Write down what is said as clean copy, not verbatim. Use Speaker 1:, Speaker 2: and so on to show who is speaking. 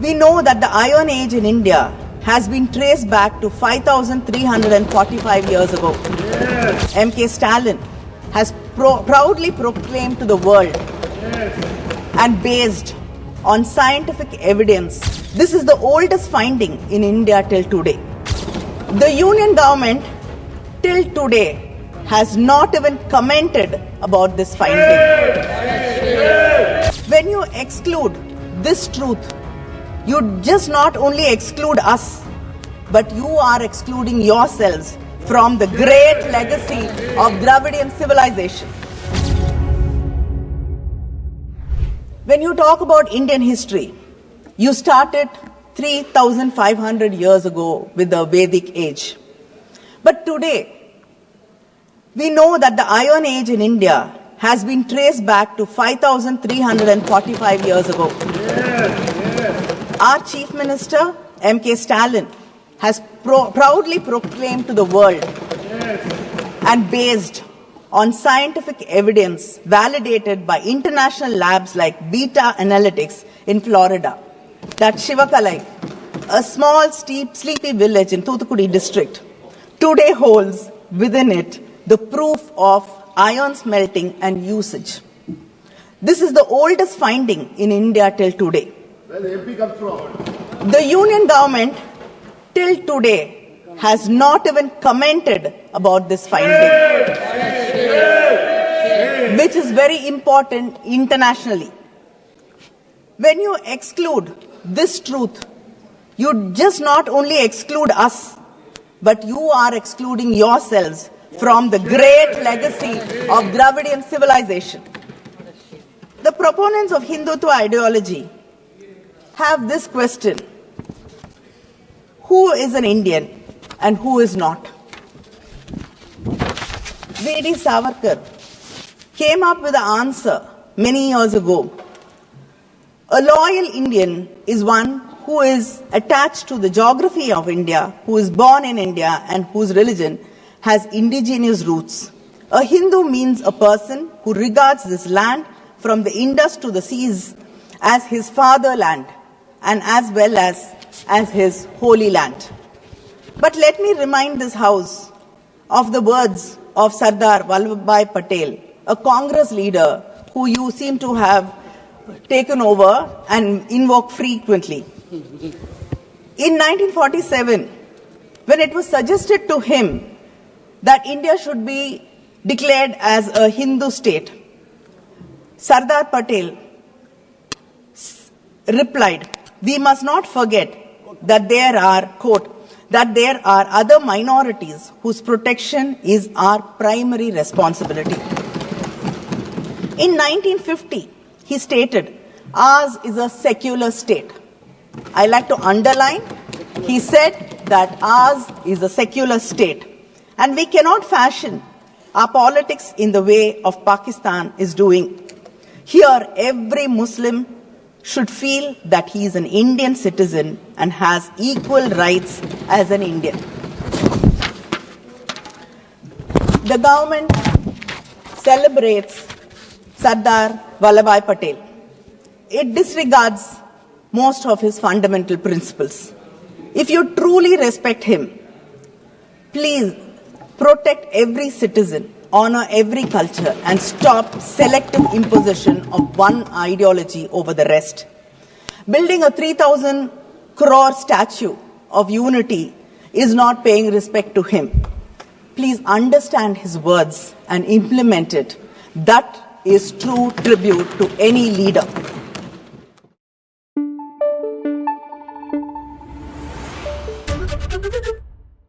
Speaker 1: We know that the Iron Age in India has been traced back to 5,345 years ago. Yes. M.K. Stalin has proudly proclaimed to the world, and based on scientific evidence, this is the oldest finding in India till today. The Union government till today has not even commented about this finding. When you exclude this truth, you just not only exclude us, but you are excluding yourselves from the great legacy of Dravidian civilization. When you talk about Indian history, you started 3,500 years ago with the Vedic age. But today, we know that the Iron Age in India has been traced back to 5,345 years ago. Our Chief Minister, M.K. Stalin, has proudly proclaimed to the world, and based on scientific evidence validated by international labs like Beta Analytics in Florida, that Shivakalai, a small, sleepy village in Thoothukudi district, today holds within it the proof of iron smelting and usage. This is the oldest finding in India till today.
Speaker 2: Where the MP comes from?
Speaker 1: The Union government till today has not even commented about this finding, which is very important internationally. When you exclude this truth, you just not only exclude us, but you are excluding yourselves from the great legacy of Dravidian civilization. The proponents of Hindutva ideology have this question: who is an Indian and who is not? V.D. Savarkar came up with the answer many years ago. A loyal Indian is one who is attached to the geography of India, who is born in India, and whose religion has indigenous roots. A Hindu means a person who regards this land from the Indus to the seas as his fatherland, and as well as his holy land. But let me remind this House of the words of Sardar Vallabhbhai Patel, a Congress leader who you seem to have taken over and invoke frequently. In 1947, when it was suggested to him that India should be declared as a Hindu state, Sardar Patel replied, "We must not forget that there are, quote, that there are other minorities whose protection is our primary responsibility." In 1950, he stated, "Ours is a secular state." I like to underline, he said that ours is a secular state, and we cannot fashion our politics in the way of Pakistan is doing. Here, every Muslim should feel that he is an Indian citizen and has equal rights as an Indian. The government celebrates Sardar Vallabhbhai Patel. It disregards most of his fundamental principles. If you truly respect him, please protect every citizen, honor every culture, and stop selective imposition of one ideology over the rest. Building a 3,000 crore statue of unity is not paying respect to him. Please understand his words and implement it. That is true tribute to any leader.